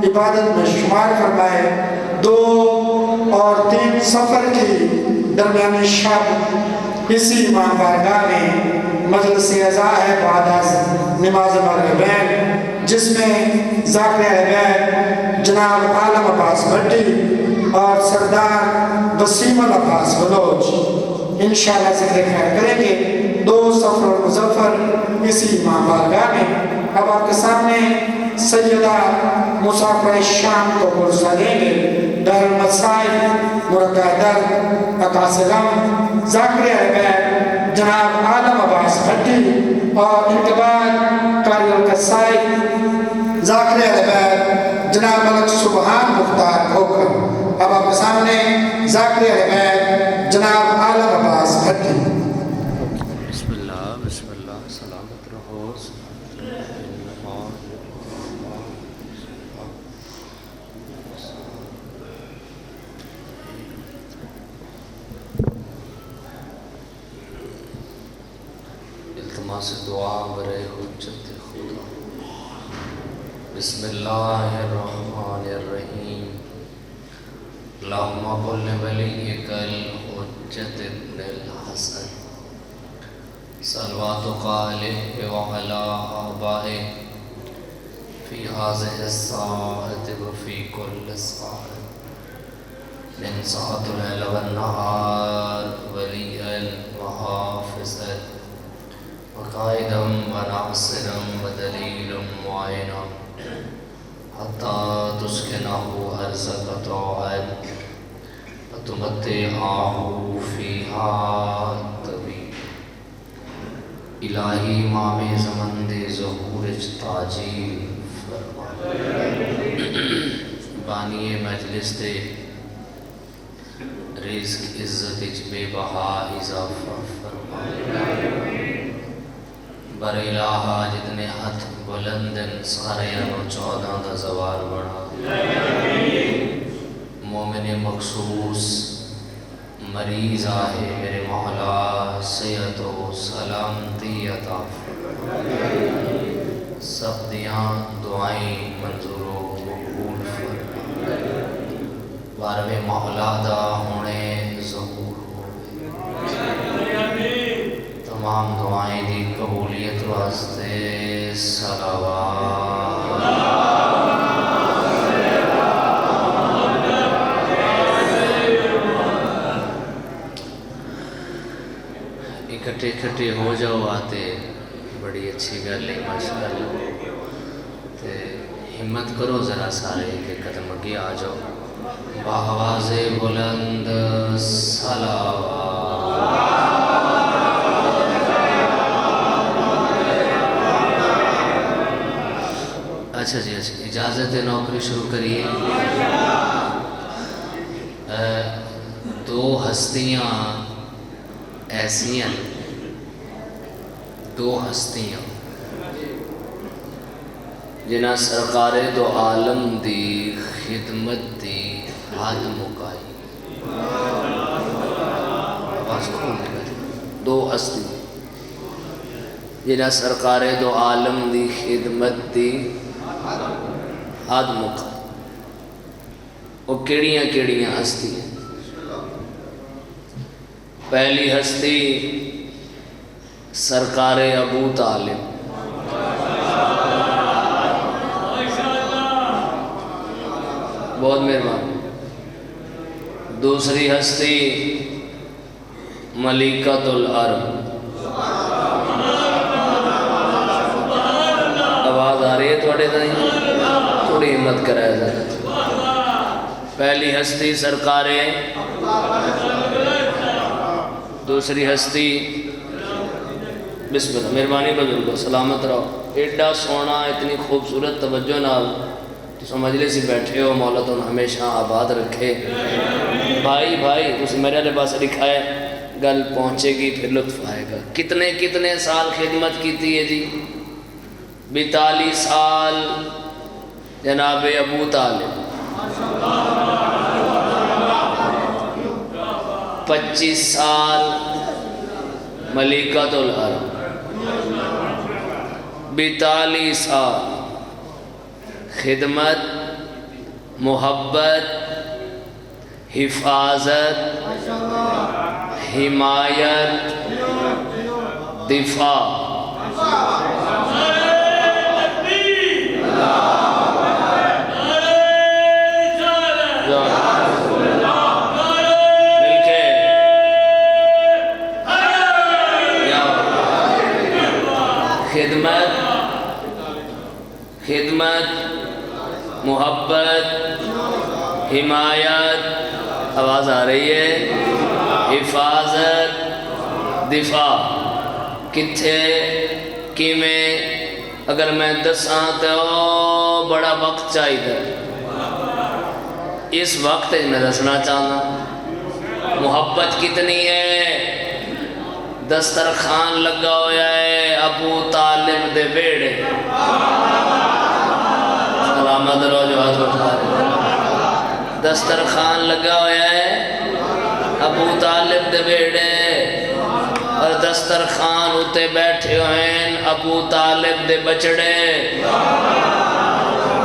عبادت میں شمار فرمائے. 2 اور 3 سفر کی درمیانی شب اسی امام بارگاہ میں مجلس عزا ہے بعد از نماز مغربین، جس میں ذاکر اہل بیت جناب عالم عباس بھٹی اور سردار وسیم العباس بلوچ انشاءاللہ ذکر خیر کریں گے. 2 سفر اور مظفر اسی امام بارگاہ میں. اب آپ کے سامنے سیدہ مسافر شام کو پرسا دیں گے. دار المصائب مرقع در عکاس غم ذاکر اہل بیت جناب عالم عباس بھٹی اور ان کے بعد قاری القصائد ذاکر اہل بیت جناب ملک سبحان مختار کھوکھر. اب آپ کے سامنے ذاکر اہل بیت جناب عالم عباس بھٹی. بسم اللہ سلامت رہو. التماس دعا برے حجت خدا. بسم اللہ الرحمن الرحیم. اللہم قل ولیک الحجت ابن الحسن صلواتک علیہ وعلا آبائہ فی ہذہ الساعۃ وفی کل ساعۃ من ساعۃ اللیل والنہار ولیا وحافظا وقائدا وناصرا ودلیلا معینا حتی تسکنہ ارضک طوعا وتمتعہ فیہا طویلا. الہی امام زمن دے ظہور تاجیل فرما. بانی مجلس دے رزق عزت بے بہا اضافہ فرما. بر الہ جتنے ہاتھ بلندن سارے انو 14 دا زوار بڑھا. مومن مخصوص مریض آئے میرے مولا صحت و سلامتی عطا فرما. سب دیاں دعائیں منظور و مقبول فرما. بارہویں مولا دا ہونے ظہور تمام دعائیں دی قبولیت واسطے صلوات. اکٹھے اکٹھے ہو جاؤ آتے بڑی اچھی گل ہے ماشاءاللہ. تے ہمت کرو ذرا سارے کہ قدم اگے آ جاؤ. بآواز بلند صلوات. اچھا جی اجازت ہے نوکری شروع کریے. 2 ہستیاں ایسی ہیں، 2 ہستیاں جنہاں سرکار دو عالم دی خدمت دی حد مکائی. آواز کھول دے گا. 2 ہستیاں جنہاں سرکار دو عالم دی خدمت دی حد مکائی. وہ کیڑیاں ہستی ہیں. پہلی ہستی سرکار ابو طالب. بہت مہربان. دوسری ہستی ملکۃ العرب. آواز آ رہی ہے تھوڑے تائیں؟ تھوڑی ہمت کرائے جائے. پہلی ہستی سرکار، دوسری ہستی بسم اللہ. مہربانی بزرگو سلامت رہو. ایڈا سونا اتنی خوبصورت توجہ نال تو مجلس ہی بیٹھے ہو. مولا تو ہمیشہ آباد رکھے. بھائی تسی میرے لئے پاس لکھا ہے گل پہنچے گی پھر لطف آئے گا. کتنے سال خدمت کیتی ہے جی؟ 42 سال جناب ابو طالب. 25 سال ملکۃ العرب. 42 سال خدمت محبت، حفاظت، حمایت، دفاع. مل کے خدمت، خدمت، محبت، حمایت، آواز آ رہی ہے، حفاظت، دفاع. کتھے کیویں اگر میں دساں تو بڑا وقت چاہیے. اس وقت میں دسنا چاہنا محبت کتنی ہے. دسترخوان لگا ہوا ہے ابو طالب دے بیڑے. سلامت رو جو ہاتھ اٹھا رہے. دسترخوان لگا ہوا ہے ابو طالب دے بیڑے اور دسترخوان اتے بیٹھے ہوئے ہیں ابو طالب دے بچڑے.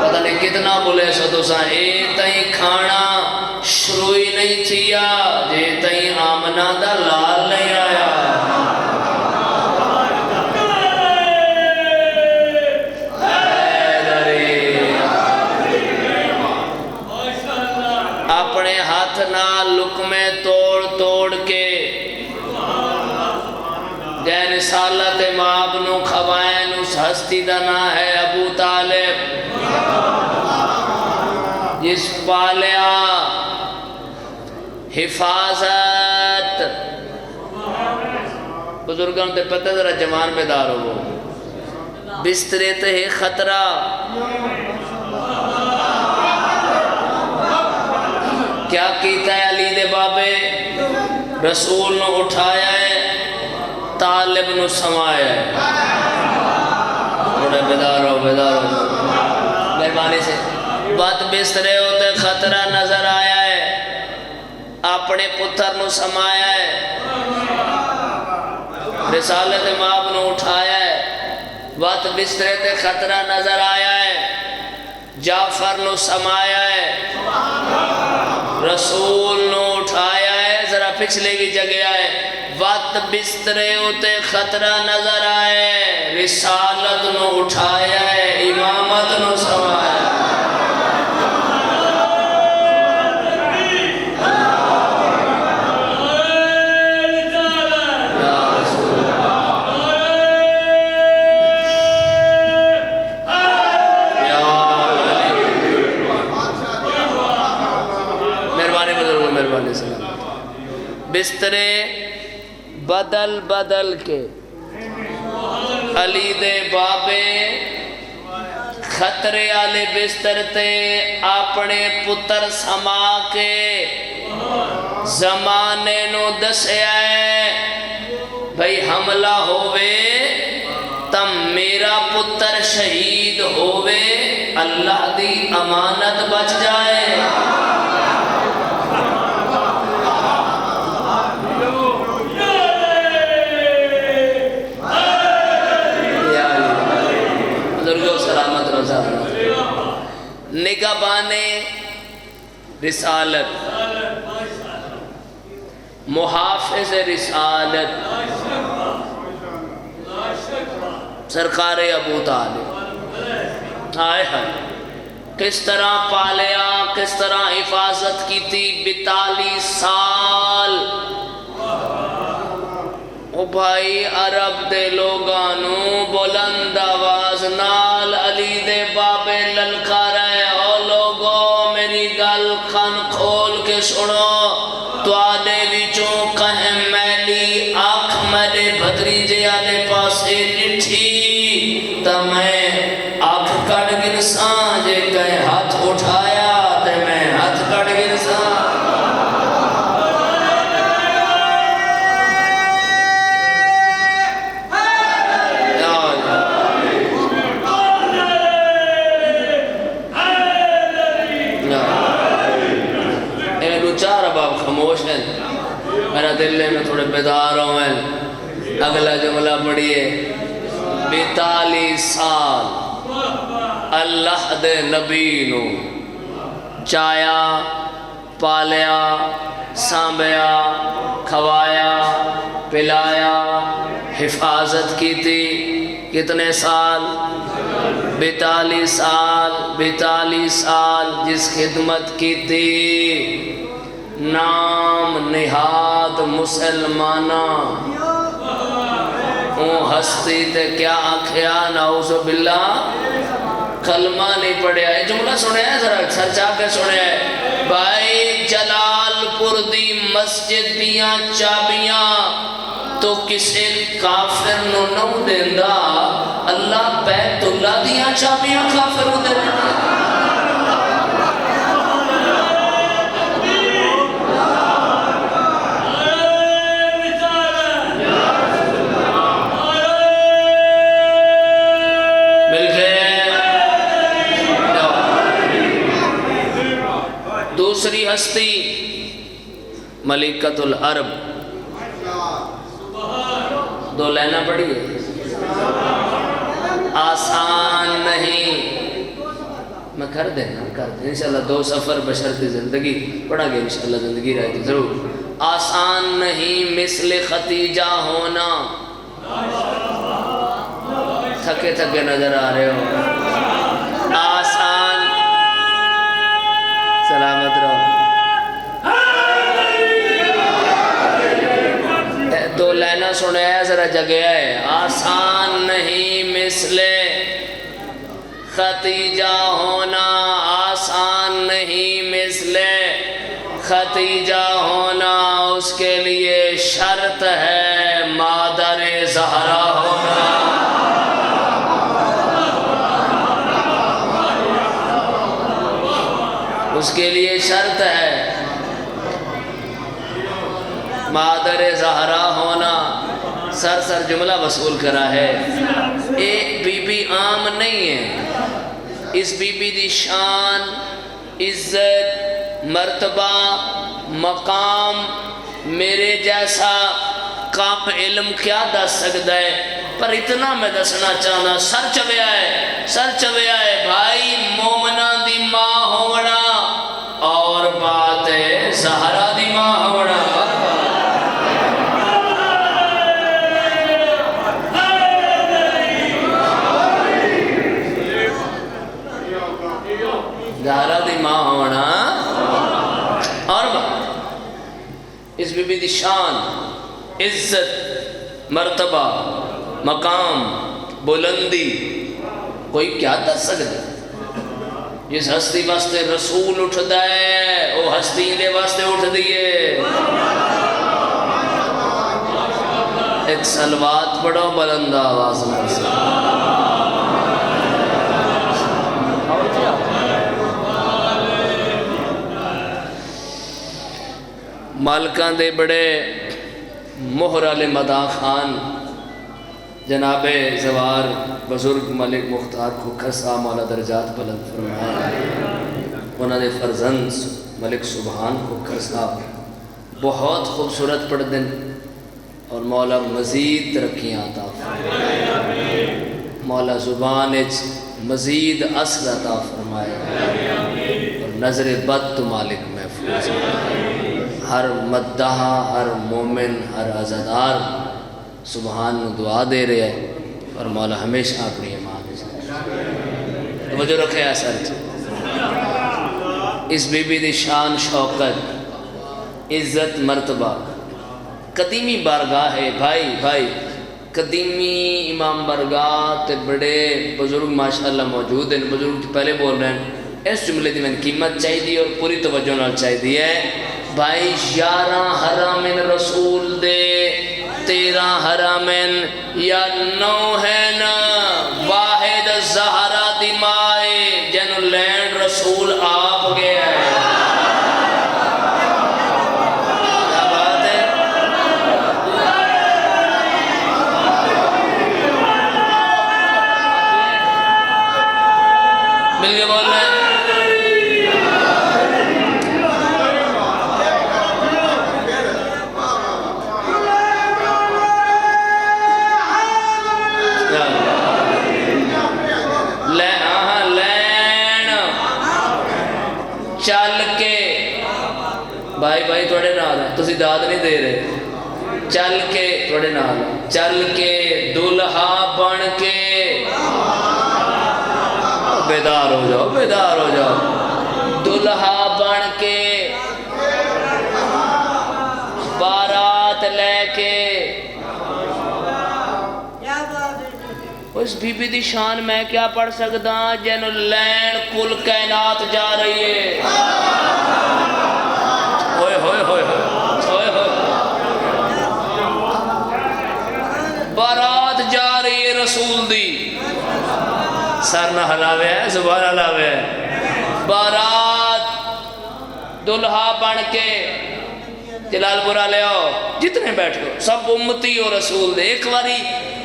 پتہ نہیں کتنا بولے سو تو سا اے تائیں کھانا شروع ہی نہیں تھیا جے تائیں آمنہ دا لال نہیں آیا. اپنے ہاتھ نال لقمے توڑ توڑ کے جے رسالت ماب نو کھوائن اس ہستی دا نام ہے ابو طالب جس پالیا حفاظت. بزرگوں تے پتہ ذرا جوان بیدار ہو. بسترے تے ہے خطرہ کیا کیتا ہے علی دے بابے رسول نو اٹھایا ہے طالب نو سمایا ہے. تھوڑے بیدار ہو بیدار ہو مہربانی سے. بات بسترے ہوتے خطرہ نظر آیا ہے اپنے پتر نو سمایا ہے. رسالت ماب نو اٹھایا ہے. بات بسترے تے خطرہ نظر آیا ہے جعفر نو سمایا ہے. رسول نو اٹھایا ہے. ذرا پچھلے کی جگہ ہے. وقت بسترے ہوتے خطرہ نظر آئے رسالت نو اٹھایا ہے امامت نو سمایا ہے. بسترے بدل بدل کے علی دے بابے خطرے آلے بستر تے اپنے پتر سما کے زمانے نو دسے آئے بھئی حملہ ہوئے تم میرا پتر شہید ہوئے اللہ دی امانت بچ جائے. نگہبانے رسالت محافظ رسالت سرکار ابو طالب. آئے ہیں کس طرح پالیا کس طرح حفاظت کی تھی 42 سال. او بھائی عرب دے لوگانو بلند آواز نال علی دے بابے للکارا ہے. او لوگو میری گل کان کھول کے سنو تو آدھے وچوں کہیں میلی آنکھ میرے بھتریجے آلے پاسے ڈٹھی تا میں آنکھ کٹ گرساں جے کہیں ہاتھ اٹھایا تے میں ہاتھ کٹ گرساں. میرا دل میں تھوڑے بیدار ہوئے. اگلا جملہ پڑھئے 42 سال اللہ دے نبی نو چایا پالیا سانبیا کھوایا پلایا حفاظت کی تھی کتنے سال 42 سال جس خدمت کی تھی نام نہاد مسلمانہ ہستی تے کیا آکھیا نعوذ باللہ کلمہ نہیں پڑھیا ہے جملہ سنے ہیں ذرا سر چاہ کے سنے ہیں بھائی جلال پور دی مسجد دیاں چابیاں تو کسے کافر نو نو دیندہ اللہ بیت اللہ دیاں چابیاں کافر نو دیندہ دوسری ہستی ملکۃ العرب دو لینا پڑی ہے آسان نہیں میں کر دینا انشاءاللہ 2 سفر بشرط زندگی پڑھا گیا انشاءاللہ زندگی رہتی ضرور آسان نہیں مثل ختیجہ ہونا تھکے تھکے نظر آ رہے ہو آسان سلامت رہو 2 لائنہ سنے ہیں ذرا جگہ ہے آسان نہیں مثل ختیجہ ہونا آسان نہیں مثل ختیجہ ہونا اس کے لیے شرط ہے مادر زہرا ہونا اس کے لیے شرط ہے مادر زہرا ہونا سر جملہ وصول کرا ہے ایک بی بی عام نہیں ہے اس بی بی دی شان عزت مرتبہ مقام میرے جیسا کام علم کیا دس سکتا ہے پر اتنا میں دسنا چاہنا سر چویا ہے بھائی مومنہ دی ماں ہونا اور بات ہے زہرا دی ماں ہونا زہرا دی ماں ہونا اور بات اس بی بی دی شان عزت مرتبہ مقام بلندی کوئی کیا دس سکتا جس ہستی واسطے رسول اٹھ دائے وہ ہستی دے واسطے اٹھ دیئے ایک سلوات پڑھو بلند آواز میں سے مالکان دے بڑے مہر علی مداح خان جناب زوار بزرگ ملک مختار کھوکھر صاحب مولا درجات بلند فرمائے انہوں نے فرزند ملک سبحان کھوکھر صاحب بہت خوبصورت پڑھ دن اور مولا مزید ترقیاں عطا فرمائے مولا زبان مزید اصل عطا فرمائے اور نظر بد تو مالک محفوظ ہر مدح ہر مومن ہر عزادار سبحان دعا دے رہے ہیں اور مولا ہمیشہ اپنی ایمان توجہ رکھے اثر اس بی بی دی شان شوکت عزت مرتبہ قدیمی بارگاہ ہے بھائی قدیمی امام بارگاہ تے بڑے بزرگ ماشاءاللہ موجود ہیں بزرگ پہلے بول رہے ہیں اس جملے دی میں قیمت چاہیے اور پوری توجہ نال چاہیے بھائی 11 حرامین رسول دے 13 حرامین یا 9 ہے نا واحد زہرا دی مائے جن لینڈ رسول آپ گیا ہے کیا بات ہے مل کے بول رہے ہیں چل کے بھائی بھائی تھوڑے نال تسی داد نہیں دے رہے چل کے تھوڑے نال چل کے دلہا بن کے بیدار ہو جاؤ بیدار ہو جاؤ دلہا بن کے بارات لے کے اس بی بی دی شان میں کیا پڑھ سکتا جنو لین کل کائنات جا رہی ہے ہوئے ہوئے ہوئے ہوئے ہوئے بارات جا رہی ہے رسول دی سر نہ ہلاوے ہے زبان ہلاوے ہے بارات دلہا بن کے جلال برا لے آؤ جتنے بیٹھو سب امتی و رسول دے ایک باری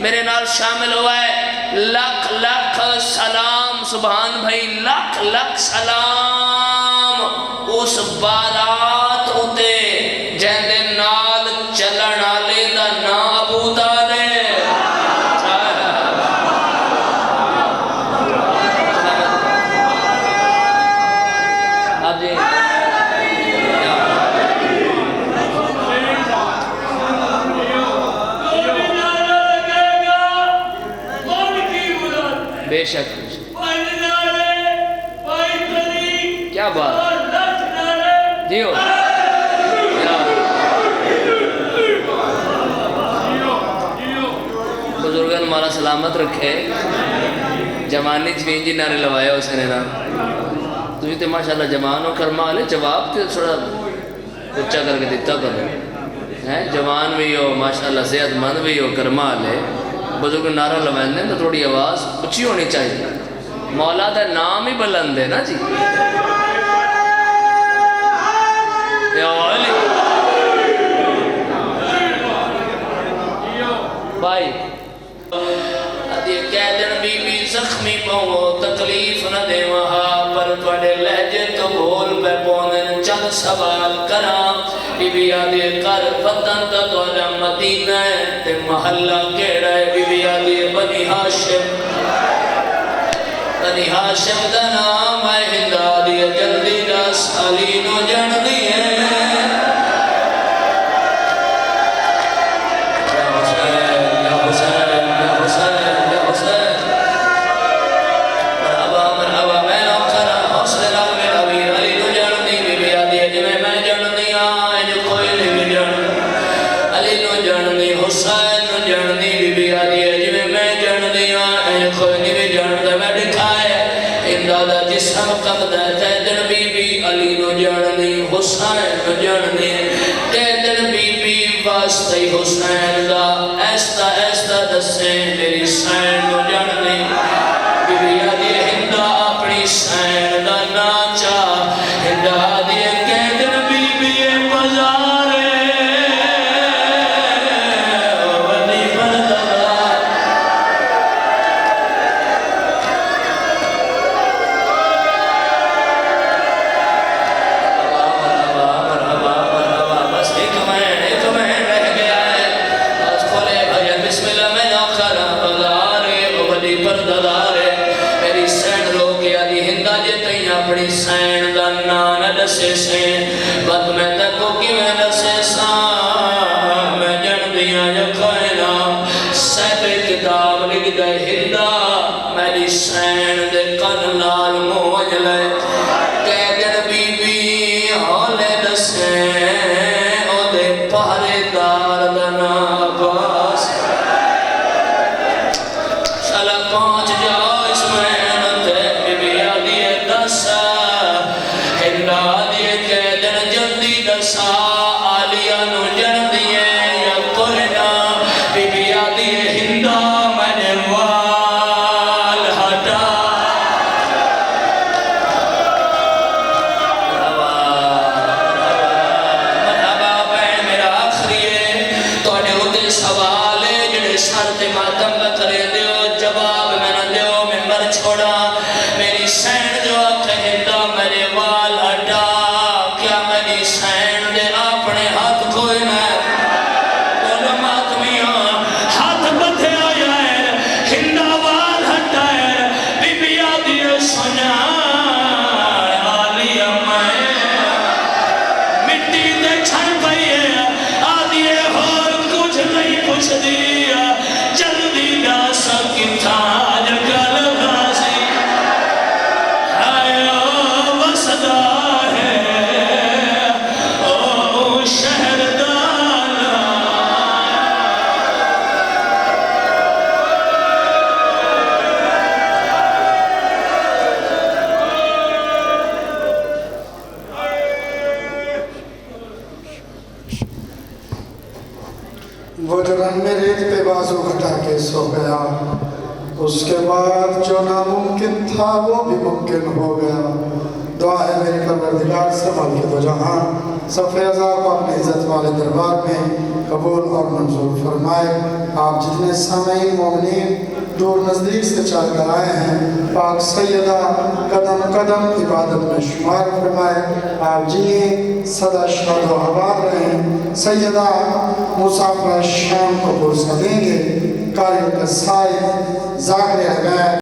میرے نال شامل ہوا ہے لکھ لکھ سلام سبحان بھائی لکھ لکھ سلام اس بارات ہوتے جہندے نال چلن آلے دا نا ابو طالب بے شک کیا بات دیو بزرگان مالا سلامت رکھے جوانی چوین جی نعرے لوایا اس نے نا تو یہ ماشاءاللہ جوان ہو کرما لے جواب تے تھوڑا اچھا کر کے دیتا کرو جوان بھی ہو ماشاءاللہ صحت مند بھی ہو کرما لے بزرگ نعرہ لوائندے تو تھوڑی آواز اچھی ہونی چاہیے مولا دا نام ہی بلند ہے نا جی یا علی بھائی ادھی قیدن بی بی زخمی پہو تکلیف نہ دے وہاں پر توڑے لہجے تو بھول پہ پوندن چند سوال کرام بی بی آدھی کر فتن تا دولا مدینہ تے محلہ کیڑا ہے بی بی آدھی بنی ہاشم دا نام ہے ہندا دی جلدی رس علی نو جن دی ہے جسم قبضہ قیدن بی بی علی نو جاننی حسین نو جاننی قیدن بی بی واسطی حسین دا ایستا ایستا دسیں میری سین نو جاننی بی بی علی ہندہ اپنی سین دا ناچا ہندہ دی قیدن بی بی بازارے ونی مردبار اپنی سین دا نان دسے سین بد میں تکو کی میں دسے سان میں جن دیا یکھائنا سیب کتاب لکھ دے ہندہ میری سین دے کن لال موج لے قیدن بی بی ہولے دسے او دے پہرے دار دنا باس شالا پہنچ جاؤ اس میں نتے بی بی آدھی دسا ہندہ دی قیدن وہ جو رن میں ریت پہ بازو گھٹا کے سو گیا، اس کے بعد جو ناممکن تھا وہ بھی ممکن ہو گیا۔ دعا ہے میری پروردگار سے مالک دو جہاں صف ازا کو اپنے عزت والے دربار میں قبول اور منظور فرمائے۔ آپ جتنے سامعین مومنین دور نزدیک سے چل کر آئے ہیں، پاک سیدہ قدم قدم عبادت میں شمار فرمائے۔ آپ جنہیں سدا شاد و آباد رہیں۔ سیدہ مسافر شام کو پرسہ دیں گے، قاری کا سائے ذاکر غیر